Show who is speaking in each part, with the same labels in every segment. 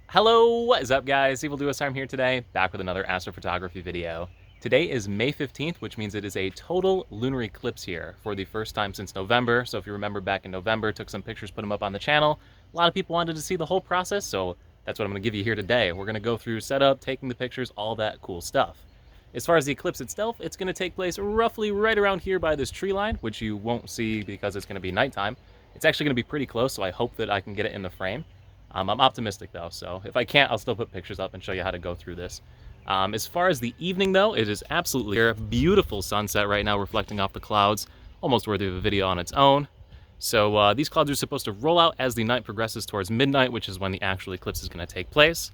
Speaker 1: Hello, what is up guys? Evil Duos Time here today, back with another astrophotography video. Today is May 15th, which means it is a total lunar eclipse here for the first time since November. So if you remember back in November, took some pictures, put them up on the channel. A lot of people wanted to see the whole process, so that's what I'm gonna give you here today. We're gonna go through setup, taking the pictures, all that cool stuff. As far as the eclipse itself, it's gonna take place roughly right around here by this tree line, which you won't see because it's gonna be nighttime. It's actually gonna be pretty close, so I hope that I can get it in the frame. I'm optimistic though, so if I can't, I'll still put pictures up and show you how to go through this. As far as the evening though, it is absolutely a beautiful sunset right now reflecting off the clouds, almost worthy of a video on its own. So these clouds are supposed to roll out as the night progresses towards midnight, which is when the actual eclipse is going to take place.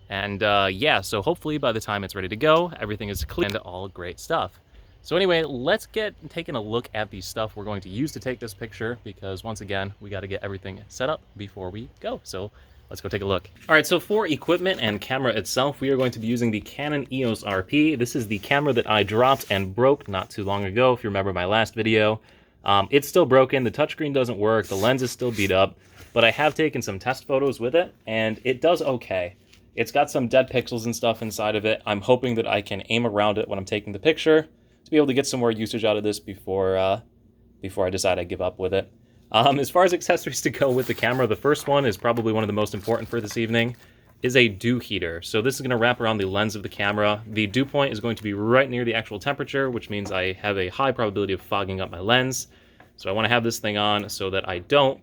Speaker 1: And yeah, so hopefully by the time it's ready to go, everything is clear and all great stuff. So anyway, let's get taking a look at the stuff we're going to use to take this picture, because once again, we got to get everything set up before we go. So let's go take a look. All right, so for equipment and camera itself, we are going to be using the Canon EOS RP. This is the camera that I dropped and broke not too long ago, if you remember my last video. It's still broken, the touchscreen doesn't work, the lens is still beat up, but I have taken some test photos with it, and it does okay. It's got some dead pixels and stuff inside of it. I'm hoping that I can aim around it when I'm taking the picture to be able to get some more usage out of this before I decide I give up with it. As far as accessories to go with the camera, the first one is probably one of the most important for this evening, is a dew heater. So this is going to wrap around the lens of the camera. The dew point is going to be right near the actual temperature, which means I have a high probability of fogging up my lens. So I want to have this thing on so that I don't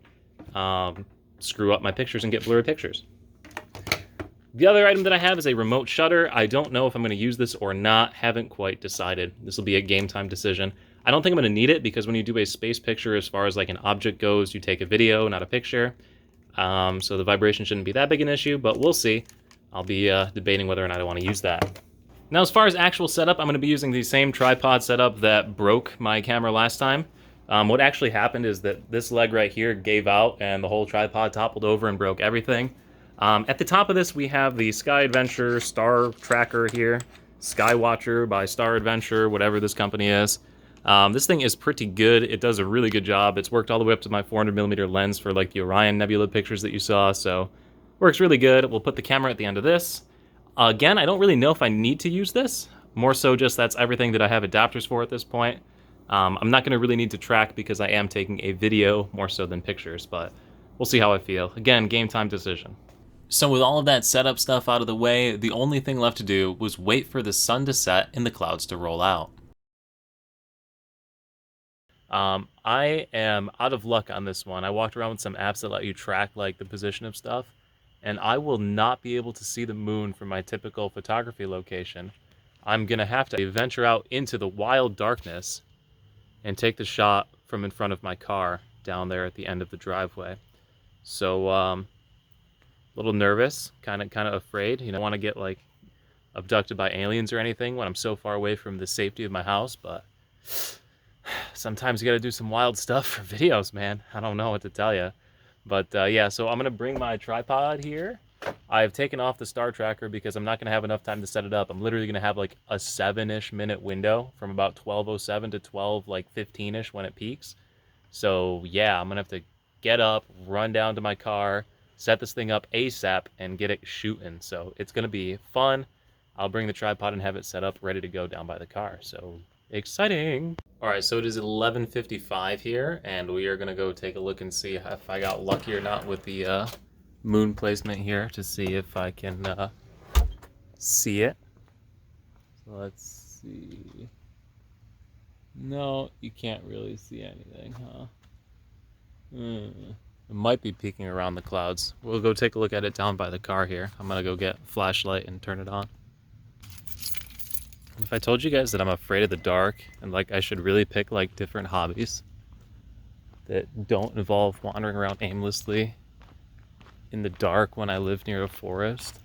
Speaker 1: screw up my pictures and get blurry pictures. The other item that I have is a remote shutter. I don't know if I'm going to use this or not. Haven't quite decided. This will be a game time decision. I don't think I'm going to need it because when you do a space picture, as far as like an object goes, you take a video, not a picture. So the vibration shouldn't be that big an issue, but we'll see. I'll be debating whether or not I want to use that. Now, as far as actual setup, I'm going to be using the same tripod setup that broke my camera last time. What actually happened is that this leg right here gave out and the whole tripod toppled over and broke everything. At the top of this, we have the Sky Adventure Star Tracker here. Skywatcher by Star Adventure, whatever this company is. This thing is pretty good. It does a really good job. It's worked all the way up to my 400mm lens for like the Orion Nebula pictures that you saw, so works really good. We'll put the camera at the end of this. Again, I don't really know if I need to use this. More so just that's everything that I have adapters for at this point. I'm not going to really need to track because I am taking a video more so than pictures, but we'll see how I feel. Again, game time decision. So with all of that setup stuff out of the way, the only thing left to do was wait for the sun to set and the clouds to roll out. I am out of luck on this one. I walked around with some apps that let you track like the position of stuff, and I will not be able to see the moon from my typical photography location. I'm gonna have to venture out into the wild darkness and take the shot from in front of my car down there at the end of the driveway. So, little nervous, kind of afraid. You know, I don't want to get like abducted by aliens or anything when I'm so far away from the safety of my house, but sometimes you got to do some wild stuff for videos, man. I don't know what to tell you. But yeah, so I'm going to bring my tripod here. I've taken off the star tracker because I'm not going to have enough time to set it up. I'm literally going to have like a 7-ish minute window from about 12:07 to 12:15-ish when it peaks. So yeah, I'm going to have to get up, run down to my car, set this thing up ASAP, and get it shooting. So it's going to be fun. I'll bring the tripod and have it set up ready to go down by the car. So exciting. All right, so it is 11:55 here, and we are going to go take a look and see if I got lucky or not with the moon placement here to see if I can see it. So let's see. No, you can't really see anything, huh? It might be peeking around the clouds. We'll go take a look at it down by the car here. I'm gonna go get a flashlight and turn it on. If I told you guys that I'm afraid of the dark and like I should really pick like different hobbies that don't involve wandering around aimlessly in the dark when I live near a forest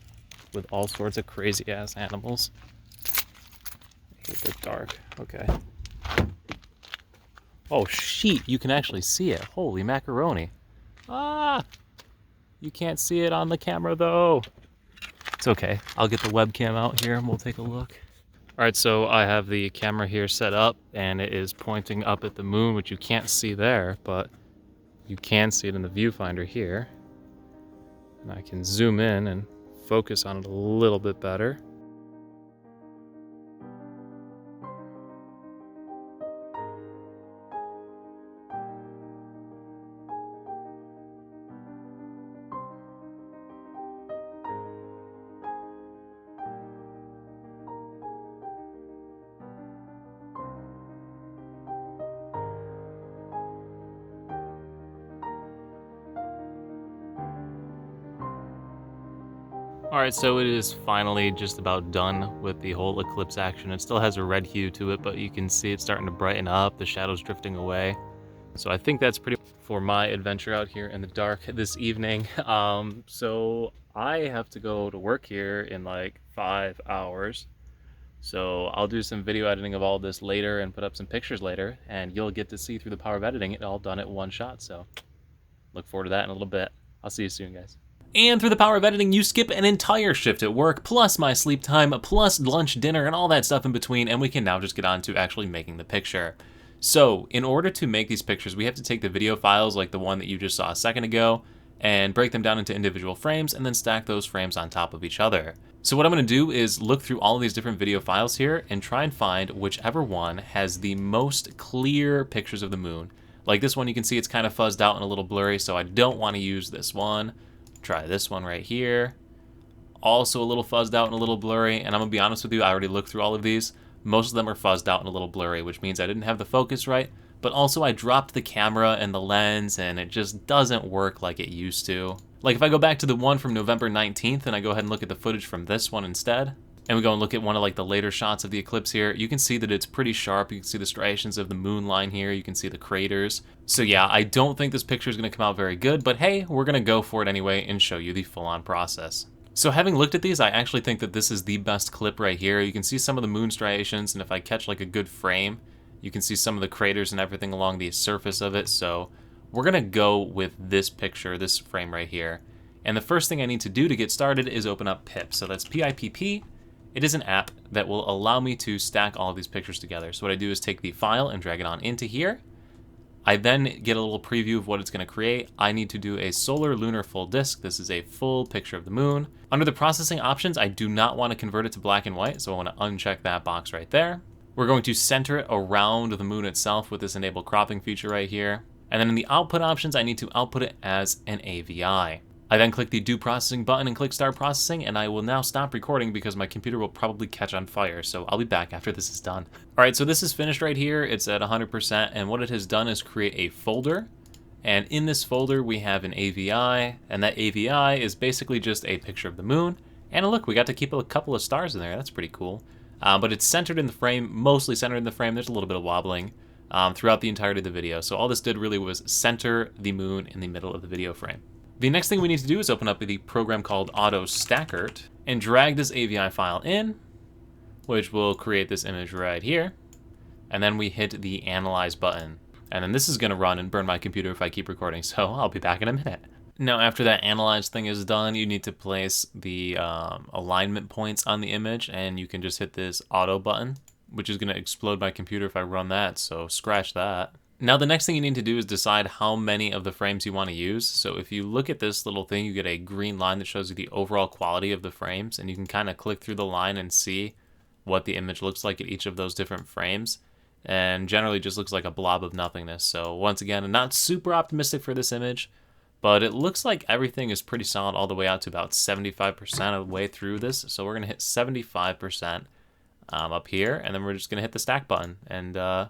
Speaker 1: with all sorts of crazy ass animals. I hate the dark. Okay. Oh sheet, you can actually see it. Holy macaroni. Ah! You can't see it on the camera though. It's okay. I'll get the webcam out here and we'll take a look. Alright, so I have the camera here set up and it is pointing up at the moon, which you can't see there, but you can see it in the viewfinder here. And I can zoom in and focus on it a little bit better. Alright, so it is finally just about done with the whole eclipse action. It still has a red hue to it, but you can see it's starting to brighten up, the shadows drifting away. So I think that's pretty for my adventure out here in the dark this evening. So I have to go to work here in like 5 hours. So I'll do some video editing of all this later and put up some pictures later, and you'll get to see through the power of editing it all done at one shot. So look forward to that in a little bit. I'll see you soon, guys. And through the power of editing, you skip an entire shift at work, plus my sleep time, plus lunch, dinner, and all that stuff in between, and we can now just get on to actually making the picture. So, in order to make these pictures, we have to take the video files, like the one that you just saw a second ago, and break them down into individual frames, and then stack those frames on top of each other. So what I'm going to do is look through all of these different video files here, and try and find whichever one has the most clear pictures of the moon. Like this one, you can see it's kind of fuzzed out and a little blurry, so I don't want to use this one. Try this one right here. Also a little fuzzed out and a little blurry, and I'm gonna be honest with you, I already looked through all of these. Most of them are fuzzed out and a little blurry, which means I didn't have the focus right, but also I dropped the camera and the lens, and it just doesn't work like it used to. Like if I go back to the one from November 19th and I go ahead and look at the footage from this one instead, and we go and look at one of like the later shots of the eclipse here, you can see that it's pretty sharp. You can see the striations of the moon line here. You can see the craters. So yeah, I don't think this picture is going to come out very good, but hey, we're going to go for it anyway and show you the full-on process. So having looked at these, I actually think that this is the best clip right here. You can see some of the moon striations, and if I catch like a good frame, you can see some of the craters and everything along the surface of it. So we're going to go with this picture, this frame right here. And the first thing I need to do to get started is open up PIP. So that's PIPP. It is an app that will allow me to stack all of these pictures together. So what I do is take the file and drag it on into here. I then get a little preview of what it's going to create. I need to do a solar lunar full disk. This is a full picture of the moon. Under the processing options, I do not want to convert it to black and white, so I want to uncheck that box right there. We're going to center it around the moon itself with this enable cropping feature right here. And then in the output options, I need to output it as an AVI. I then click the Do Processing button and click Start Processing, and I will now stop recording because my computer will probably catch on fire, so I'll be back after this is done. Alright, so this is finished right here. It's at 100%, and what it has done is create a folder, and in this folder we have an AVI, and that AVI is basically just a picture of the moon, and look, we got to keep a couple of stars in there. That's pretty cool. But it's centered in the frame, mostly centered in the frame. There's a little bit of wobbling throughout the entirety of the video, so all this did really was center the moon in the middle of the video frame. The next thing we need to do is open up the program called Auto Stackert and drag this AVI file in, which will create this image right here. And then we hit the Analyze button. And then this is going to run and burn my computer if I keep recording, so I'll be back in a minute. Now, after that Analyze thing is done, you need to place the alignment points on the image, and you can just hit this Auto button, which is going to explode my computer if I run that, so scratch that. Now the next thing you need to do is decide how many of the frames you want to use. So if you look at this little thing, you get a green line that shows you the overall quality of the frames, and you can kind of click through the line and see what the image looks like at each of those different frames. And generally just looks like a blob of nothingness. So once again, I'm not super optimistic for this image, but it looks like everything is pretty solid all the way out to about 75% of the way through this. So we're going to hit 75% up here, and then we're just going to hit the stack button and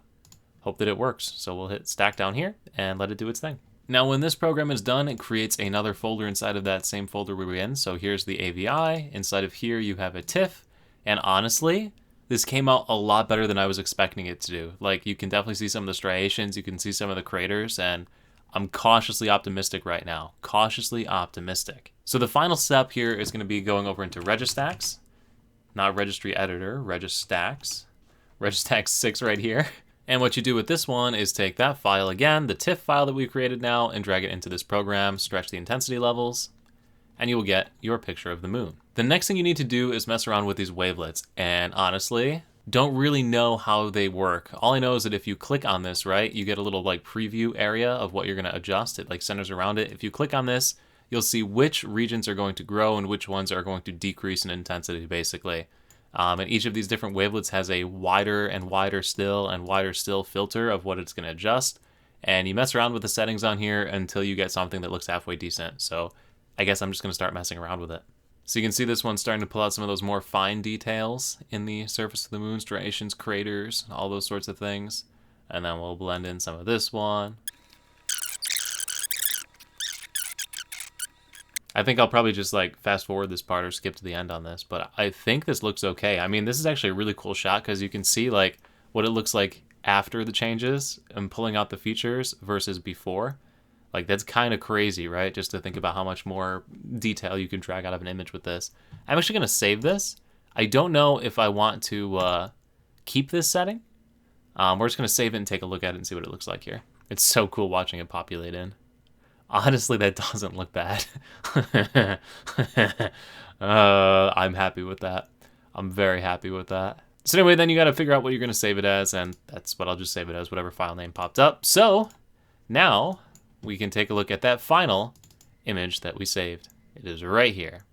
Speaker 1: hope that it works. So we'll hit stack down here and let it do its thing. Now when this program is done, it creates another folder inside of that same folder we were in. So here's the AVI. Inside of here you have a TIFF. And honestly, this came out a lot better than I was expecting it to do. Like, you can definitely see some of the striations, you can see some of the craters, and I'm cautiously optimistic right now. Cautiously optimistic. So the final step here is going to be going over into Registax. Not Registry Editor, Registax. Registax 6 right here. And what you do with this one is take that file again, the TIFF file that we created now, and drag it into this program, stretch the intensity levels, and you will get your picture of the moon. The next thing you need to do is mess around with these wavelets, and honestly, don't really know how they work. All I know is that if you click on this, right, you get a little like preview area of what you're going to adjust. It like centers around it. If you click on this, you'll see which regions are going to grow and which ones are going to decrease in intensity, basically. And each of these different wavelets has a wider and wider still and wider still filter of what it's going to adjust. And you mess around with the settings on here until you get something that looks halfway decent. So I guess I'm just going to start messing around with it. So you can see this one's starting to pull out some of those more fine details in the surface of the moon, striations, craters, all those sorts of things. And then we'll blend in some of this one. I think I'll probably just like fast forward this part or skip to the end on this, but I think this looks okay. I mean, this is actually a really cool shot because you can see like what it looks like after the changes and pulling out the features versus before. Like, that's kind of crazy, right? Just to think about how much more detail you can drag out of an image with this. I'm actually going to save this. I don't know if I want to keep this setting. We're just going to save it and take a look at it and see what it looks like here. It's so cool watching it populate in. Honestly, that doesn't look bad. I'm happy with that. I'm very happy with that. So anyway, then you got to figure out what you're going to save it as, and that's what I'll just save it as, whatever file name popped up. So now we can take a look at that final image that we saved. It is right here.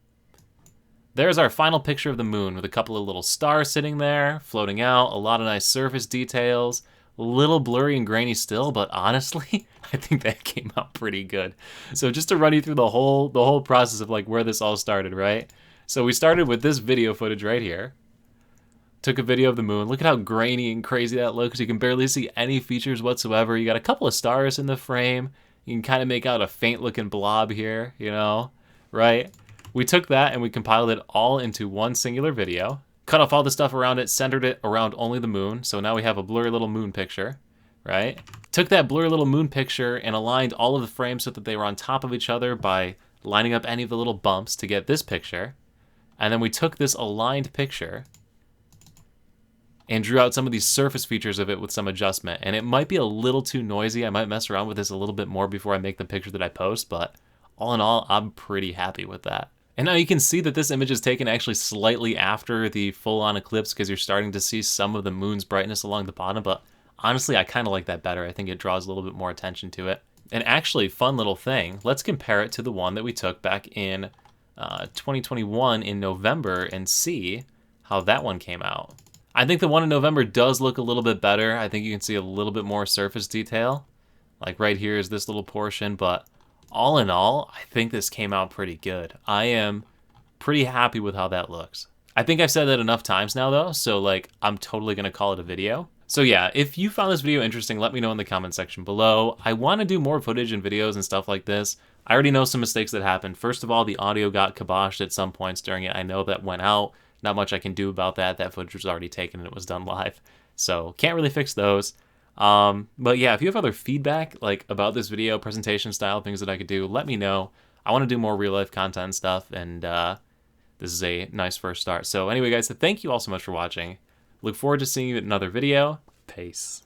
Speaker 1: There's our final picture of the moon with a couple of little stars sitting there, floating out, a lot of nice surface details, a little blurry and grainy still, but honestly, I think that came out pretty good. So just to run you through the whole process of like where this all started, right? So we started with this video footage right here. Took a video of the moon. Look at how grainy and crazy that looks. You can barely see any features whatsoever. You got a couple of stars in the frame. You can kind of make out a faint looking blob here, you know, right? We took that and we compiled it all into one singular video, cut off all the stuff around it, centered it around only the moon. So now we have a blurry little moon picture, right? Took that blurry little moon picture and aligned all of the frames so that they were on top of each other by lining up any of the little bumps to get this picture. And then we took this aligned picture and drew out some of these surface features of it with some adjustment. And it might be a little too noisy. I might mess around with this a little bit more before I make the picture that I post, but all in all, I'm pretty happy with that. And now you can see that this image is taken actually slightly after the full-on eclipse because you're starting to see some of the moon's brightness along the bottom, but honestly, I kind of like that better. I think it draws a little bit more attention to it. And actually, fun little thing, let's compare it to the one that we took back in 2021 in November and see how that one came out. I think the one in November does look a little bit better. I think you can see a little bit more surface detail. Like right here is this little portion, but all in all, I think this came out pretty good. I am pretty happy with how that looks. I think I've said that enough times now though, so like I'm totally gonna call it a video. So yeah, if you found this video interesting, let me know in the comment section below. I wanna do more footage and videos and stuff like this. I already know some mistakes that happened. First of all, the audio got kiboshed at some points during it. I know that went out. Not much I can do about that. That footage was already taken and it was done live. So can't really fix those. But yeah, if you have other feedback like about this video, presentation style, things that I could do, let me know. I want to do more real life content and stuff, and this is a nice first start. So anyway, guys, thank you all so much for watching. Look forward to seeing you in another video. Peace.